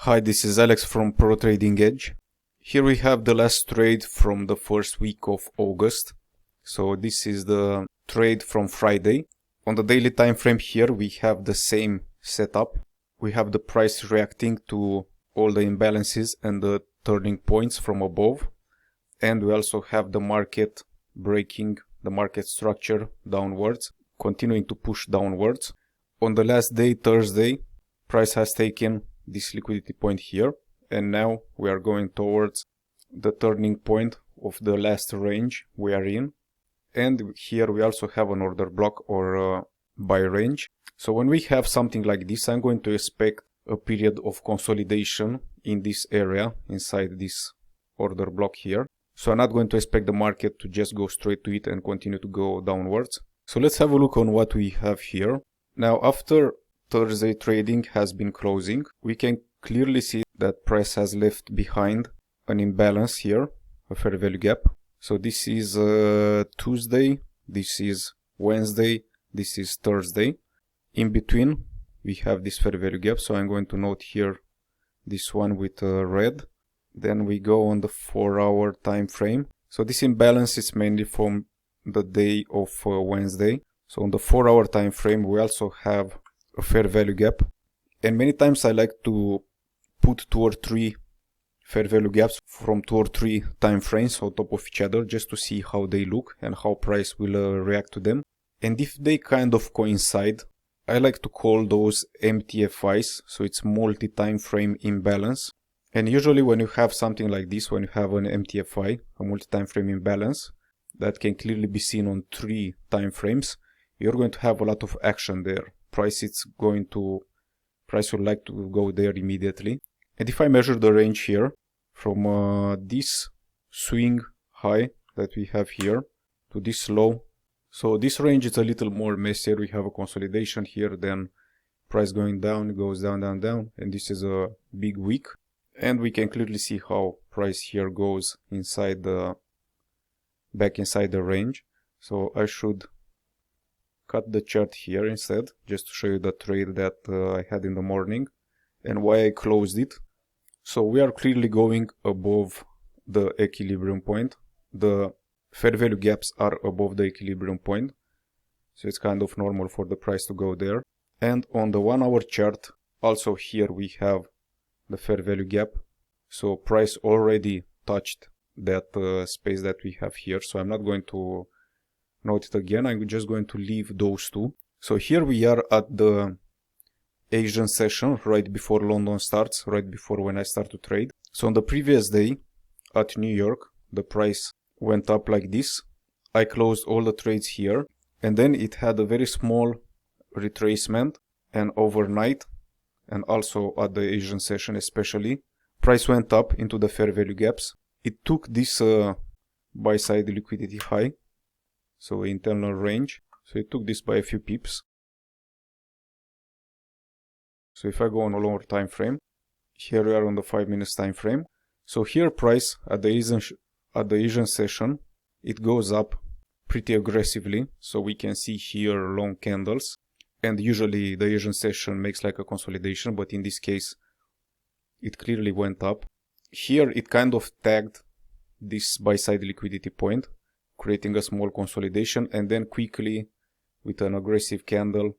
Hi, this is Alex from Pro Trading Edge. Here we have the last trade from the first week of August. So this is the trade from Friday. On the daily time frame here we have the same setup. We have the price reacting to all the imbalances and the turning points from above. And we also have the market breaking the market structure downwards, continuing to push downwards. On the last day, Thursday, price has taken this liquidity point here, and now we are going towards the turning point of the last range we are in. And here we also have an order block or buy range. So when we have something like this, I'm going to expect a period of consolidation in this area inside this order block here. So I'm not going to expect the market to just go straight to it and continue to go downwards. So let's have a look on what we have here. Now after Thursday trading has been closing, we can clearly see that price has left behind an imbalance here, a fair value gap. So this is Tuesday, this is Wednesday, this is Thursday. In between we have this fair value gap, so I'm going to note here this one with red. Then we go on the 4-hour time frame. So this imbalance is mainly from the day of Wednesday. So on the 4-hour time frame we also have a fair value gap, and many times I like to put 2 or 3 fair value gaps from 2 or 3 time frames on top of each other just to see how they look and how price will react to them. And if they kind of coincide, I like to call those MTFIs, so it's multi-time frame imbalance. And usually when you have something like this, when you have an MTFI, a multi-time frame imbalance that can clearly be seen on 3 time frames, you're going to have a lot of action there. Price would like to go there immediately. And if I measure the range here from this swing high that we have here to this low, so this range is a little more messier. We have a consolidation here, then price going down, it goes down, down, down, and this is a big wick. And we can clearly see how price here goes inside back inside the range. So I should cut the chart here instead, just to show you the trade that I had in the morning and why I closed it. So we are clearly going above the equilibrium point. The fair value gaps are above the equilibrium point, so it's kind of normal for the price to go there. And on the 1-hour chart, also here we have the fair value gap. So price already touched that space that we have here, so I'm not going to note it again. I'm just going to leave those two. So here we are at the Asian session right before London starts, right before when I start to trade. So on the previous day at New York, the price went up like this. I closed all the trades here, and then it had a very small retracement, and overnight and also at the Asian session especially, price went up into the fair value gaps. It took this buy side liquidity high, so internal range, so it took this by a few pips. So if I go on a lower time frame, here we are on the 5 minutes time frame. So here price at the Asian session, it goes up pretty aggressively. So we can see here long candles, and usually the Asian session makes like a consolidation, but in this case it clearly went up. Here it kind of tagged this buy side liquidity point, creating a small consolidation, and then quickly with an aggressive candle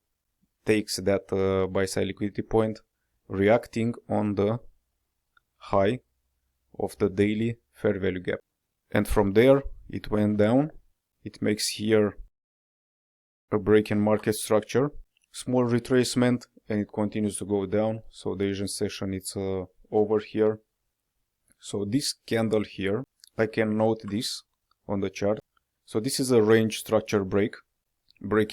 takes that buy side liquidity point, reacting on the high of the daily fair value gap. And from there it went down. It makes here a break in market structure, small retracement, and it continues to go down. So the Asian session, it's over here. So this candle here, I can note this on the chart. So this is a range structure break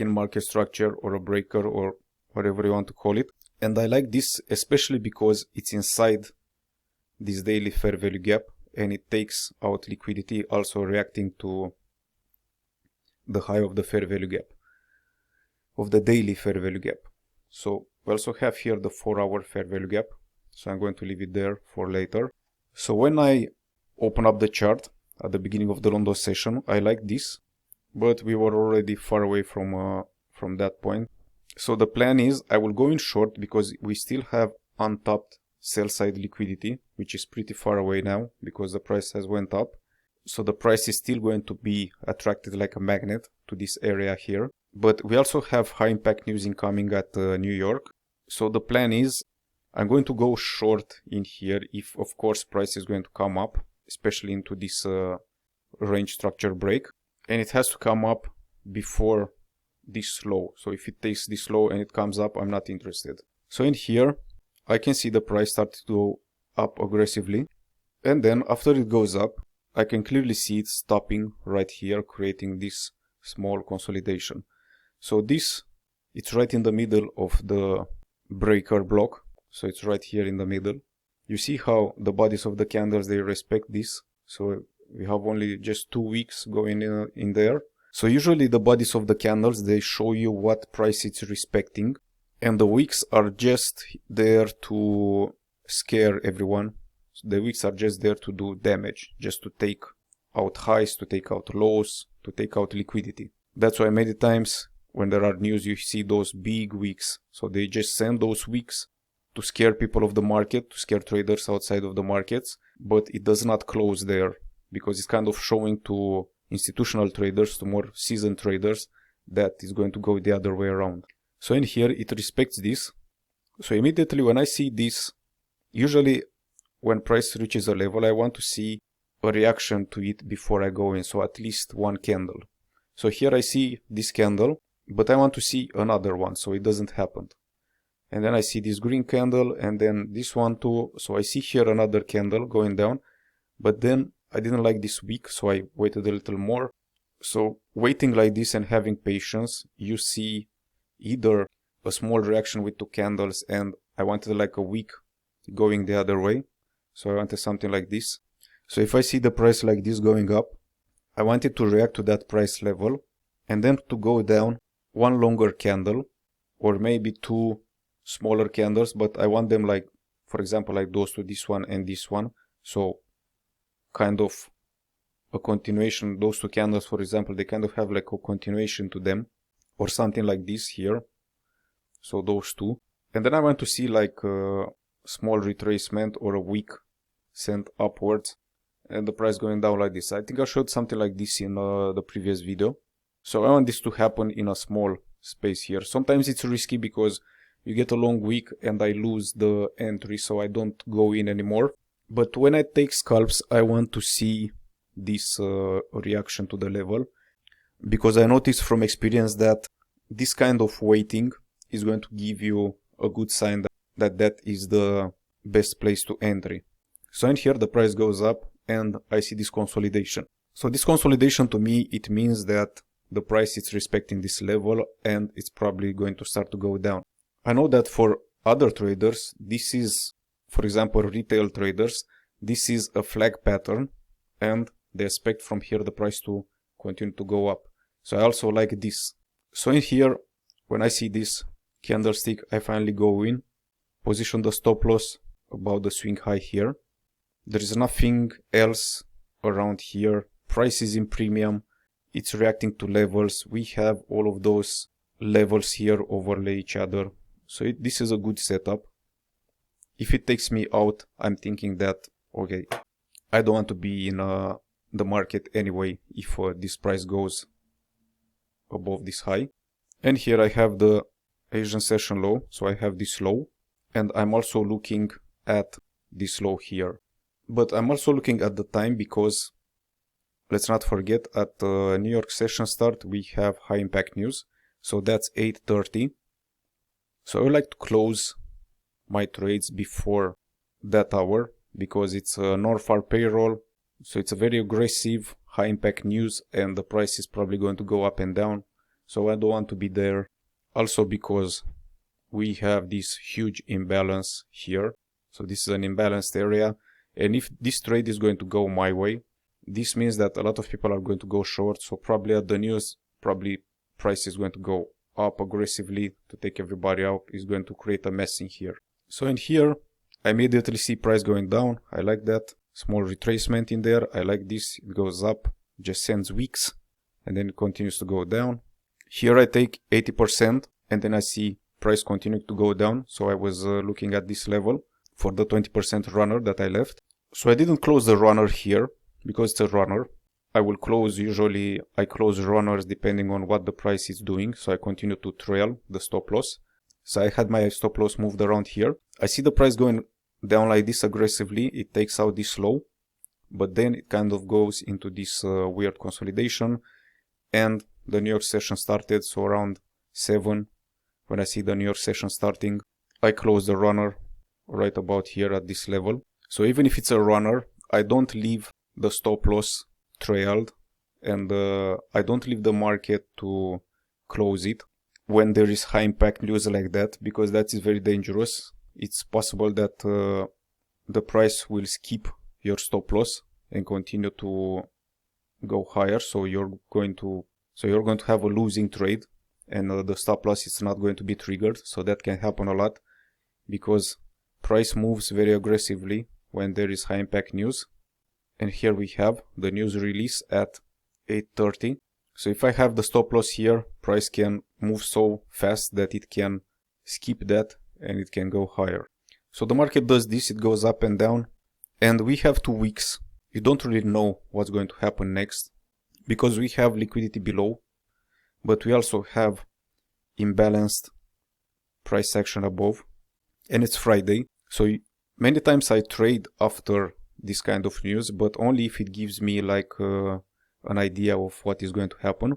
in market structure, or a breaker, or whatever you want to call it. And I like this especially because it's inside this daily fair value gap, and it takes out liquidity, also reacting to the high of the fair value gap, of the daily fair value gap. So we also have here the 4-hour fair value gap, so I'm going to leave it there for later. So when I open up the chart at the beginning of the London session, I like this, but we were already far away from that point. So the plan is I will go in short because we still have untapped sell side liquidity, which is pretty far away now because the price has went up. So the price is still going to be attracted like a magnet to this area here. But we also have high impact news incoming at New York. So the plan is I'm going to go short in here if of course price is going to come up, especially into this range structure break. And it has to come up before this low. So if it takes this low and it comes up, I'm not interested. So in here, I can see the price start to go up aggressively. And then after it goes up, I can clearly see it stopping right here, creating this small consolidation. So this, it's right in the middle of the breaker block. So it's right here in the middle. You see how the bodies of the candles, they respect this. So we have only just 2 weeks going in there. So usually the bodies of the candles, they show you what price it's respecting. And the wicks are just there to scare everyone. So the wicks are just there to do damage, just to take out highs, to take out lows, to take out liquidity. That's why many times when there are news, you see those big wicks. So they just send those wicks to scare people of the market, to scare traders outside of the markets. But it does not close there because it's kind of showing to institutional traders, to more seasoned traders, that is going to go the other way around. So in here, it respects this. So immediately when I see this, usually when price reaches a level, I want to see a reaction to it before I go in. So at least one candle. So here I see this candle, but I want to see another one, so it doesn't happen. And then I see this green candle and then this one too. So I see here another candle going down, but then I didn't like this wick, so I waited a little more. So waiting like this and having patience, you see either a small reaction with 2 candles, and I wanted like a wick going the other way. So I wanted something like this. So if I see the price like this going up, I wanted to react to that price level and then to go down one longer candle or maybe 2 smaller candles, but I want them like, for example, like those two, this one and this one. So kind of a continuation, those 2 candles, for example, they kind of have like a continuation to them or something like this here. So those 2. And then I want to see like a small retracement or a wick sent upwards and the price going down like this. I think I showed something like this in the previous video. So I want this to happen in a small space here. Sometimes it's risky because you get a long wick and I lose the entry, so I don't go in anymore. But when I take scalps, I want to see this reaction to the level, because I noticed from experience that this kind of waiting is going to give you a good sign that is the best place to entry. So in here the price goes up and I see this consolidation. So this consolidation to me, it means that the price is respecting this level and it's probably going to start to go down. I know that for other traders, this is, for example, retail traders, this is a flag pattern and they expect from here the price to continue to go up. So I also like this. So in here, when I see this candlestick, I finally go in, position the stop loss about the swing high here. There is nothing else around here. Price is in premium. It's reacting to levels. We have all of those levels here overlay each other. So this is a good setup. If it takes me out, I'm thinking that, okay, I don't want to be in the market anyway if this price goes above this high. And here I have the Asian session low. So I have this low and I'm also looking at this low here. But I'm also looking at the time because let's not forget at the New York session start, we have high impact news. So that's 8:30. So I would like to close my trades before that hour because it's a non-farm payroll. So it's a very aggressive high impact news and the price is probably going to go up and down. So I don't want to be there. Also because we have this huge imbalance here. So this is an imbalanced area. And if this trade is going to go my way, this means that a lot of people are going to go short. So probably at the news, probably price is going to go up aggressively to take everybody out. Is going to create a mess in here. So in here, I immediately see price going down. I like that. Small retracement in there. I like this. It goes up, just sends wicks, and then it continues to go down. Here I take 80% and then I see price continue to go down. So I was looking at this level. for the 20% runner that I left. So I didn't close the runner here because it's a runner. I will close, usually I close runners depending on what the price is doing. So I continue to trail the stop loss. So I had my stop loss moved around here. I see the price going down like this aggressively. It takes out this low, but then it kind of goes into this weird consolidation, and the New York session started. So around 7, when I see the New York session starting, I close the runner right about here at this level. So even if it's a runner, I don't leave the stop loss trailed, and I don't leave the market to close it when there is high impact news like that, because that is very dangerous. It's possible that the price will skip your stop loss and continue to go higher, so you're going to have a losing trade, and the stop loss is not going to be triggered. So that can happen a lot because price moves very aggressively when there is high impact news. And here we have the news release at 8:30. So if I have the stop loss here, price can move so fast that it can skip that and it can go higher. So the market does this, it goes up and down, and we have 2 weeks. You don't really know what's going to happen next because we have liquidity below, but we also have imbalanced price action above, and it's Friday. So many times I trade after this kind of news, but only if it gives me like an idea of what is going to happen.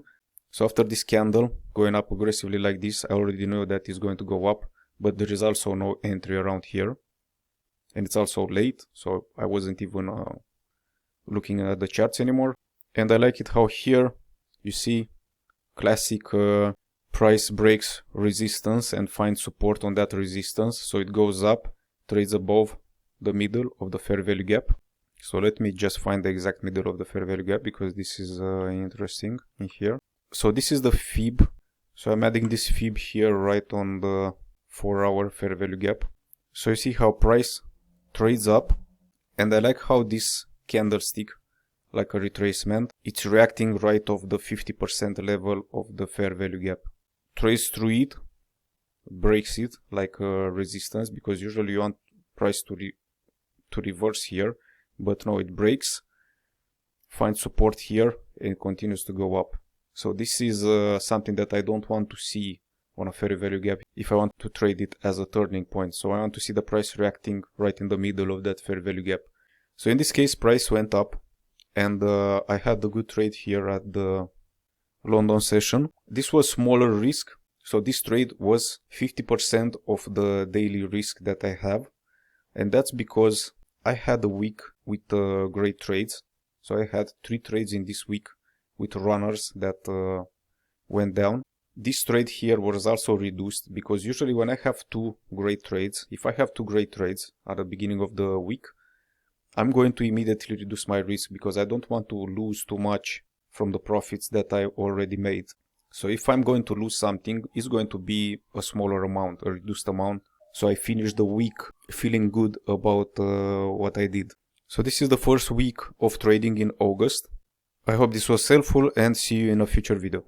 So after this candle going up aggressively like this, I already know that it's going to go up, but there is also no entry around here, and it's also late, so I wasn't even looking at the charts anymore. And I like it how here you see classic price breaks resistance and finds support on that resistance, so it goes up, trades above the middle of the fair value gap. So let me just find the exact middle of the fair value gap because this is interesting in here. So this is the fib, so I'm adding this fib here right on the 4-hour fair value gap. So you see how price trades up, and I like how this candlestick, like a retracement, it's reacting right off the 50% level of the fair value gap. Trades through it, breaks it like a resistance, because usually you want price to reverse here, but no, it breaks, finds support here, and continues to go up. So this is something that I don't want to see on a fair value gap if I want to trade it as a turning point. So I want to see the price reacting right in the middle of that fair value gap. So in this case, price went up, and I had a good trade here at the London session. This was smaller risk, so this trade was 50% of the daily risk that I have, and that's because I had a week with great trades. So I had 3 trades in this week with runners that went down. This trade here was also reduced because usually when I have 2 great trades, if I have 2 great trades at the beginning of the week, I'm going to immediately reduce my risk because I don't want to lose too much from the profits that I already made. So if I'm going to lose something, it's going to be a smaller amount, a reduced amount. So I finish the week feeling good about what I did. So this is the first week of trading in August. I hope this was helpful, and see you in a future video.